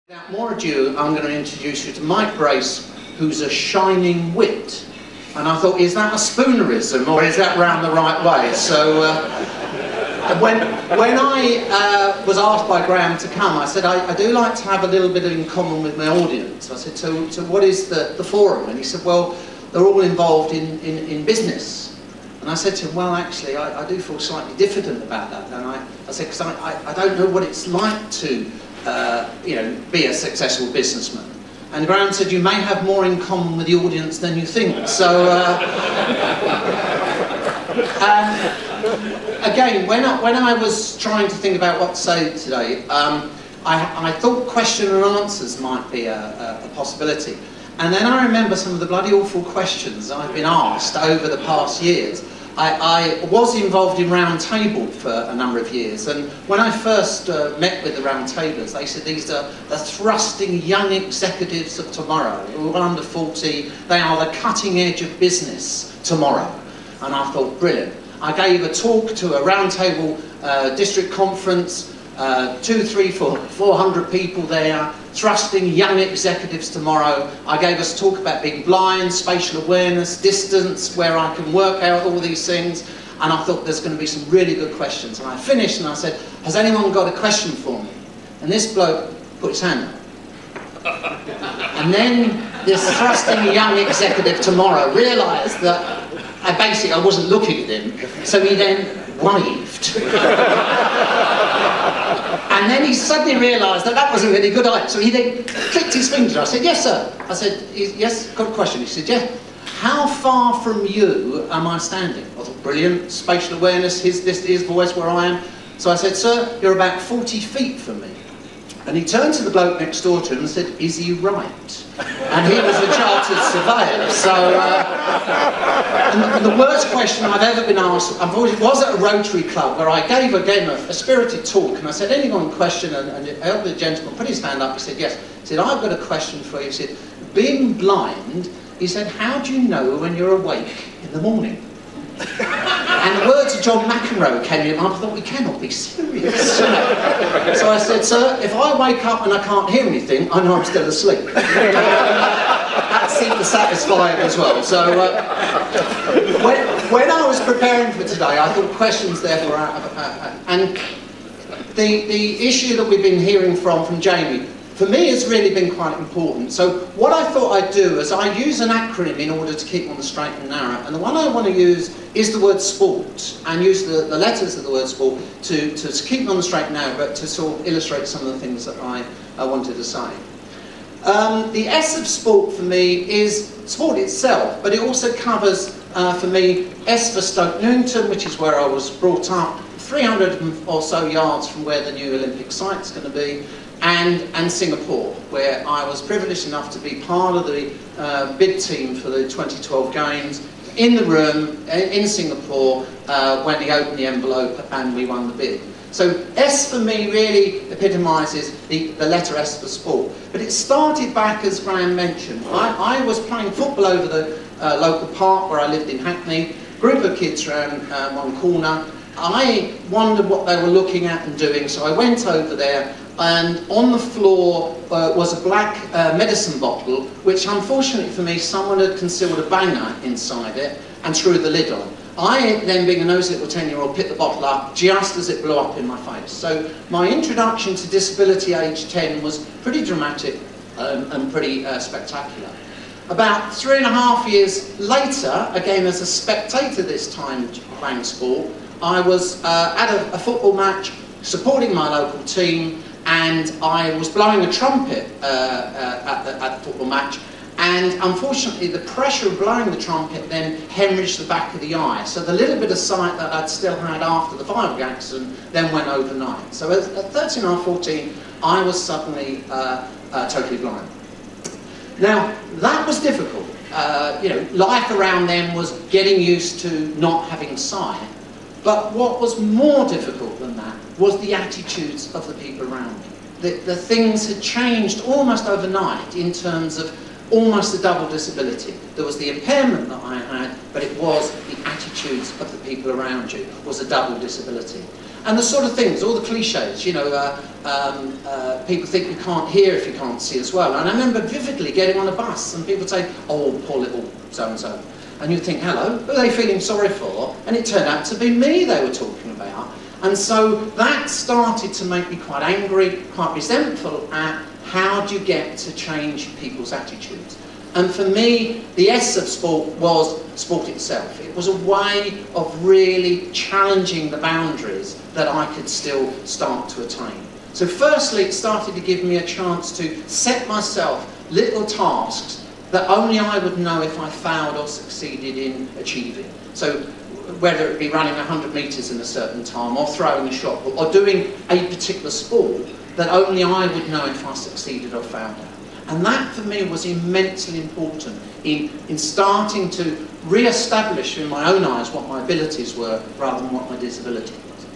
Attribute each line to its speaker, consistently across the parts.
Speaker 1: Without more ado, I'm going to introduce you to Mike Brace, who's a shining wit. And I thought, is that a Spoonerism, or is that round the right way? So when I was asked by Graham to come, I said, I do like to have a little bit in common with my audience. I said, so what is the forum? And he said, well, they're all involved in business. And I said to him, well, actually, I do feel slightly diffident about that. And I said, because I don't know what it's like to be a successful businessman. And Graham said, you may have more in common with the audience than you think. So, again, when I was trying to think about what to say today, I thought question and answers might be a possibility. And then I remember some of the bloody awful questions I've been asked over the past years. I was involved in Round Table for a number of years, and when I first met with the Round Tablers, they said these are the thrusting young executives of tomorrow, who are under 40, they are the cutting edge of business tomorrow. And I thought, brilliant. I gave a talk to a Round Table district conference, 400 people there, thrusting young executives tomorrow. I gave us a talk about being blind, spatial awareness, distance, where I can work out all these things, and I thought there's going to be some really good questions. And I finished and I said, has anyone got a question for me? And this bloke put his hand up. And then this thrusting young executive tomorrow realised that I wasn't looking at him, so he then waved. And then he suddenly realised that that wasn't a really good idea, so he then clicked his fingers. I said, yes, sir. I said, yes, got a question. He said, yeah. How far from you am I standing? I thought, brilliant, spatial awareness, his voice where I am. So I said, sir, you're about 40 feet from me. And he turned to the bloke next door to him and said, is he right? And he was a chartered surveyor. So, and the worst question I've ever been asked, was at a Rotary Club where I gave again a spirited talk, and I said, anyone question? And the elderly gentleman put his hand up, he said, yes. He said, I've got a question for you. He said, being blind, he said, how do you know when you're awake in the morning? And the words of John McEnroe came in, and I thought, we cannot be serious. So I said, sir, if I wake up and I can't hear anything, I know I'm still asleep. That seemed to satisfy him as well. So when I was preparing for today, I thought questions therefore and the issue that we've been hearing from Jamie, for me, it's really been quite important. So what I thought I'd do is I use an acronym in order to keep on the straight and narrow. And the one I want to use is the word sport, and use the letters of the word sport to keep on the straight and narrow, but to sort of illustrate some of the things that I wanted to say. The S of sport for me is sport itself, but it also covers, for me, S for Stoke Newington, which is where I was brought up, 300 or so yards from where the new Olympic site's going to be, and Singapore, where I was privileged enough to be part of the bid team for the 2012 Games, in the room in Singapore when he opened the envelope and we won the bid. So S for me really epitomises the letter S for sport. But it started back, as Graham mentioned. I was playing football over the local park where I lived in Hackney, group of kids around one corner. I wondered what they were looking at and doing, so I went over there, and on the floor was a black medicine bottle, which unfortunately for me, someone had concealed a banger inside it and threw the lid on. I then, being a nosy little 10-year-old, picked the bottle up just as it blew up in my face. So my introduction to disability age 10 was pretty dramatic and pretty spectacular. About 3.5 years later, again as a spectator this time playing sport, I was at a football match supporting my local team, and I was blowing a trumpet at the football match, and unfortunately the pressure of blowing the trumpet then hemorrhaged the back of the eye, so the little bit of sight that I'd still had after the firework accident then went overnight. So at 13 or 14 I was suddenly totally blind. Now that was difficult. Life around then was getting used to not having sight. But what was more difficult than that was the attitudes of the people around me. The things had changed almost overnight in terms of almost a double disability. There was the impairment that I had, but it was the attitudes of the people around you was a double disability. And the sort of things, all the cliches, you know, people think you can't hear if you can't see as well. And I remember vividly getting on a bus and people say, oh, poor little so-and-so. And you think, hello, who are they feeling sorry for? And it turned out to be me they were talking about. And so that started to make me quite angry, quite resentful at how do you get to change people's attitudes. And for me, the S of sport was sport itself. It was a way of really challenging the boundaries that I could still start to attain. So firstly, it started to give me a chance to set myself little tasks that only I would know if I failed or succeeded in achieving. So whether it be running 100 metres in a certain time, or throwing a shot, or doing a particular sport that only I would know if I succeeded or failed at. And that for me was immensely important in starting to re-establish in my own eyes what my abilities were rather than what my disability was.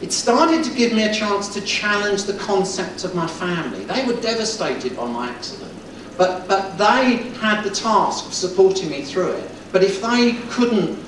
Speaker 1: It started to give me a chance to challenge the concept of my family. They were devastated by my accident, but they had the task of supporting me through it. But if they couldn't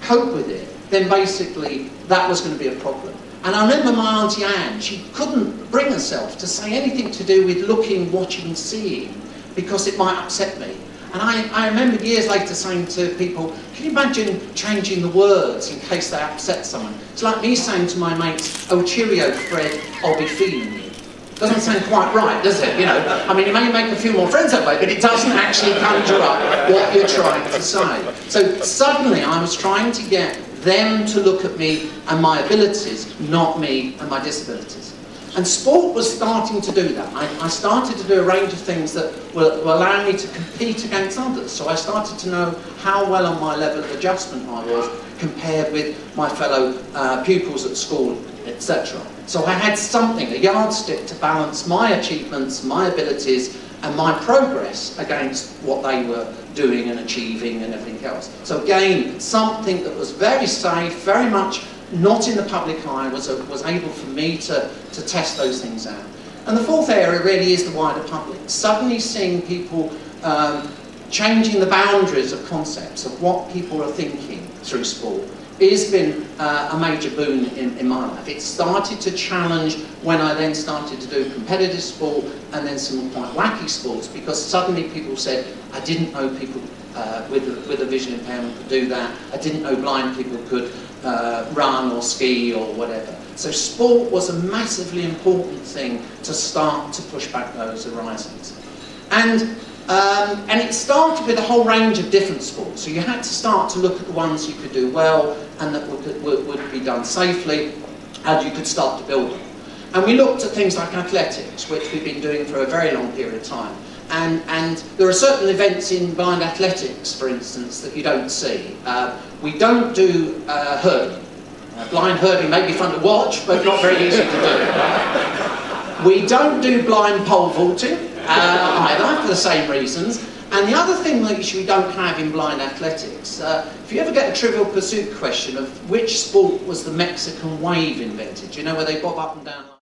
Speaker 1: cope with it, then basically that was going to be a problem. And I remember my Auntie Anne, she couldn't bring herself to say anything to do with looking, watching, seeing, because it might upset me. And I remember years later saying to people, can you imagine changing the words in case they upset someone? It's like me saying to my mates, oh cheerio Fred, I'll be feeling you. Doesn't sound quite right, does it? You know, I mean, it may make a few more friends that way, but it doesn't actually conjure up what you're trying to say. So suddenly I was trying to get them to look at me and my abilities, not me and my disabilities. And sport was starting to do that. I started to do a range of things that will allow me to compete against others. So I started to know how well on my level of adjustment I was compared with my fellow pupils at school, etc. So I had something, a yardstick to balance my achievements, my abilities, and my progress against what they were doing and achieving and everything else. So again, something that was very safe, very much not in the public eye, was able for me to test those things out. And the fourth area really is the wider public. Suddenly seeing people changing the boundaries of concepts of what people are thinking through sport has been a major boon in my life. It started to challenge when I then started to do competitive sport and then some quite wacky sports, because suddenly people said, I didn't know people with a vision impairment could do that. I didn't know blind people could run or ski or whatever. So sport was a massively important thing to start to push back those horizons. And it started with a whole range of different sports. So you had to start to look at the ones you could do well and that would be done safely, and you could start to build them. And we looked at things like athletics, which we've been doing for a very long period of time. And there are certain events in blind athletics, for instance, that you don't see. We don't do hurdling. Blind hurdling may be fun to watch, but not very easy to do. We don't do blind pole vaulting either, for the same reasons. And the other thing that we don't have in blind athletics, if you ever get a Trivial Pursuit question of which sport was the Mexican wave invented, you know, where they bob up and down